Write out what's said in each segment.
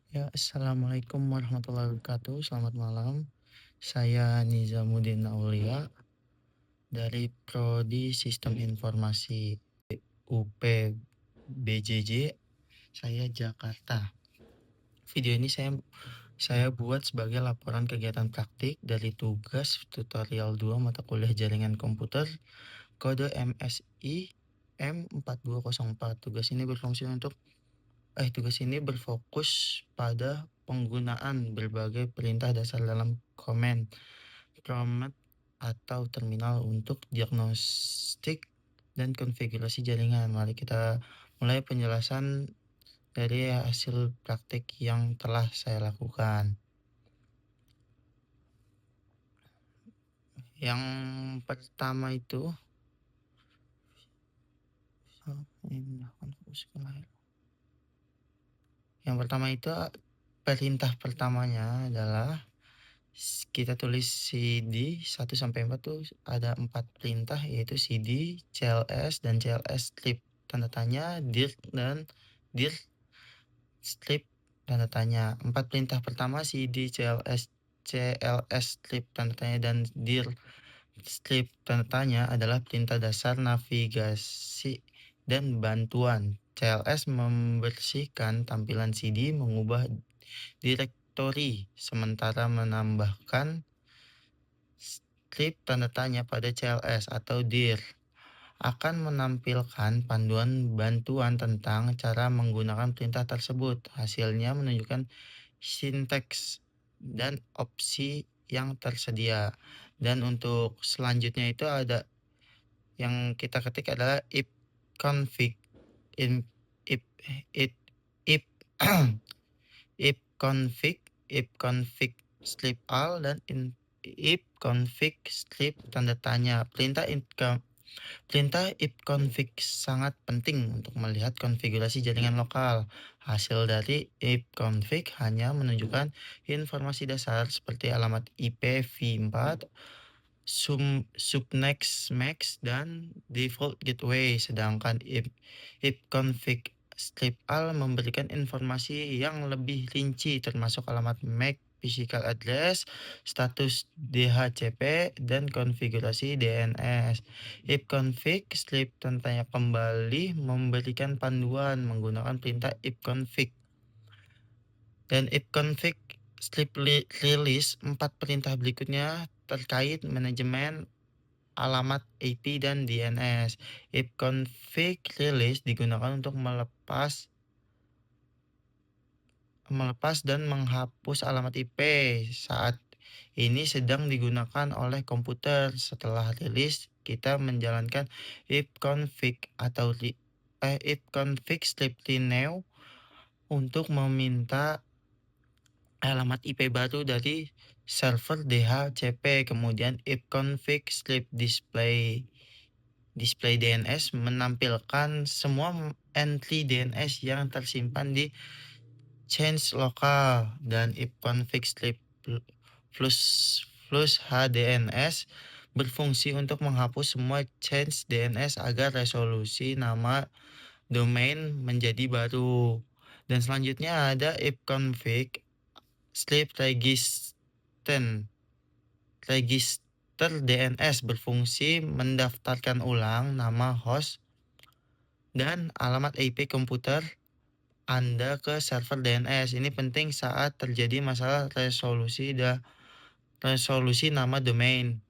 Ya, Assalamualaikum warahmatullahi wabarakatuh. Selamat malam. Saya Nizamuddin Aulia dari Prodi Sistem Informasi UP BJJ, saya Jakarta. Video ini saya buat sebagai laporan kegiatan praktik dari tugas tutorial 2 mata kuliah jaringan komputer kode MSI M4204. Tugas ini berfokus pada penggunaan berbagai perintah dasar dalam command prompt atau terminal untuk diagnostik dan konfigurasi jaringan. Mari kita mulai penjelasan dari hasil praktik yang telah saya lakukan. Yang pertama itu perintah pertamanya adalah kita tulis CD 1 sampai 4 tuh ada 4 perintah, yaitu CD, CLS, dan CLS strip tanda tanya, dir dan dir strip tanda tanya. 4 perintah pertama CD, CLS strip tanda tanya, dan dir strip tanda tanya adalah perintah dasar navigasi dan bantuan. CLS membersihkan tampilan CD, mengubah direktori, sementara menambahkan strip tanda tanya pada CLS atau dir akan menampilkan panduan bantuan tentang cara menggunakan perintah tersebut. Hasilnya menunjukkan sinteks dan opsi yang tersedia. Dan untuk selanjutnya itu ada yang kita ketik adalah if config in if it if if config strip all dan if config strip tanda tanya. Perintah if config sangat penting untuk melihat konfigurasi jaringan lokal. Hasil dari if config hanya menunjukkan informasi dasar seperti alamat IP v4, subnext max, dan default gateway. Sedangkan if config strip all memberikan informasi yang lebih rinci termasuk alamat MAC, physical address, status DHCP, dan konfigurasi DNS. If config strip tentanya kembali memberikan panduan menggunakan perintah if config. Dan if config strip release 4 perintah berikutnya terkait manajemen alamat IP dan DNS. If config release digunakan untuk melepas dan menghapus alamat IP saat ini sedang digunakan oleh komputer. Setelah rilis, kita menjalankan if config strip renew untuk meminta alamat IP baru dari server DHCP. Kemudian if config strip display DNS menampilkan semua entry DNS yang tersimpan di change lokal. Dan if config strip plus HDNS berfungsi untuk menghapus semua change DNS agar resolusi nama domain menjadi baru. Dan selanjutnya ada if config strip register DNS berfungsi mendaftarkan ulang nama host dan alamat IP komputer Anda ke server DNS. Ini penting saat terjadi masalah resolusi nama domain.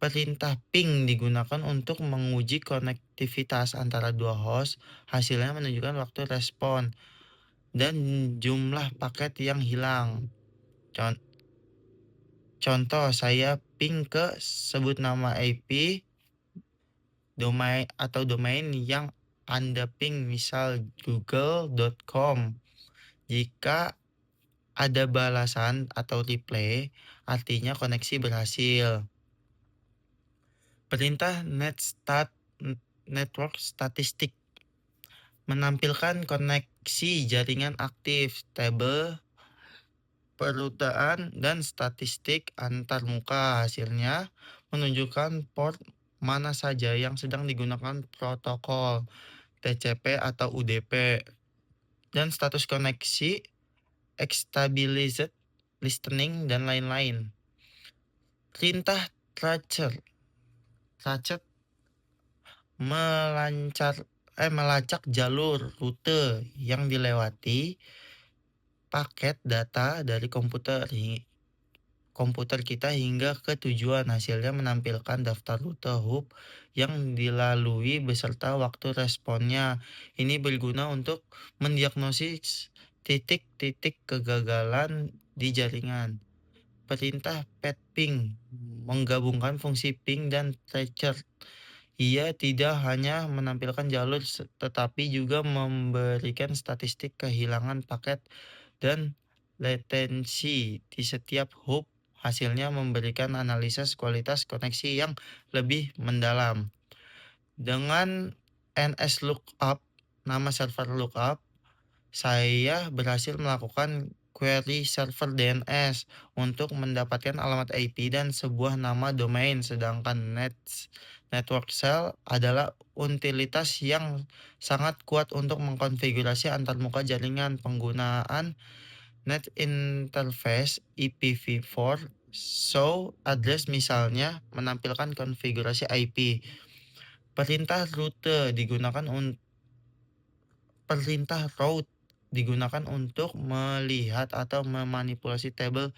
Perintah ping digunakan untuk menguji konektivitas antara dua host. Hasilnya menunjukkan waktu respon dan jumlah paket yang hilang. Contoh, saya ping ke sebut nama IP domain yang Anda ping, misal google.com. Jika ada balasan atau reply, artinya koneksi berhasil. Perintah network statistik menampilkan koneksi jaringan aktif, tabel perutaan, dan statistik antarmuka. Hasilnya menunjukkan port mana saja yang sedang digunakan protokol TCP atau UDP. dan status koneksi, stabilized listening, dan lain-lain. Perintah tracer melacak jalur rute yang dilewati paket data dari komputer kita hingga ke tujuan. Hasilnya menampilkan daftar rute hub yang dilalui beserta waktu responnya. Ini berguna untuk mendiagnosis titik-titik kegagalan di jaringan. Perintah pet-ping menggabungkan fungsi ping dan tracer. Ia tidak hanya menampilkan jalur tetapi juga memberikan statistik kehilangan paket dan latensi di setiap hub. Hasilnya memberikan analisis kualitas koneksi yang lebih mendalam. Dengan NSLookup, nama server lookup, saya berhasil melakukan query server DNS untuk mendapatkan alamat IP dan sebuah nama domain, sedangkan network cell adalah utilitas yang sangat kuat untuk mengkonfigurasi antarmuka jaringan. Penggunaan Net Interface IPv4 show address misalnya menampilkan konfigurasi IP. Perintah route digunakan untuk melihat atau memanipulasi tabel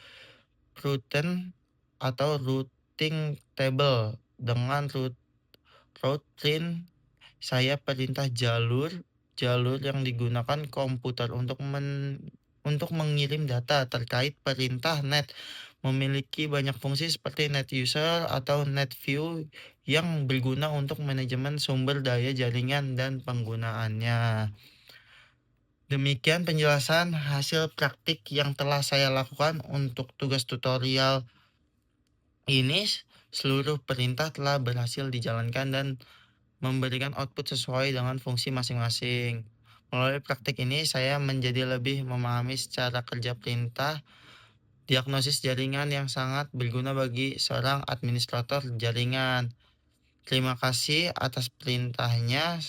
routine atau routing table. Dengan routine saya perintah jalur yang digunakan komputer untuk mengirim data. Terkait perintah net memiliki banyak fungsi seperti net user atau net view yang berguna untuk manajemen sumber daya jaringan dan penggunaannya. Demikian penjelasan hasil praktik yang telah saya lakukan untuk tugas tutorial ini. Seluruh perintah telah berhasil dijalankan dan memberikan output sesuai dengan fungsi masing-masing. Melalui praktik ini, saya menjadi lebih memahami secara kerja perintah diagnosis jaringan yang sangat berguna bagi seorang administrator jaringan. Terima kasih atas perintahnya.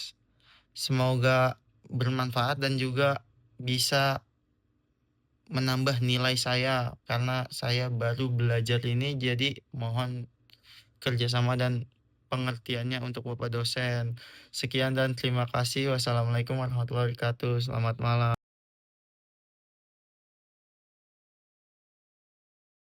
Semoga bermanfaat dan juga bisa menambah nilai saya karena saya baru belajar ini, jadi mohon kerjasama dan pengertiannya untuk Bapak dosen. Sekian dan terima kasih. Wassalamualaikum warahmatullahi wabarakatuh. Selamat malam.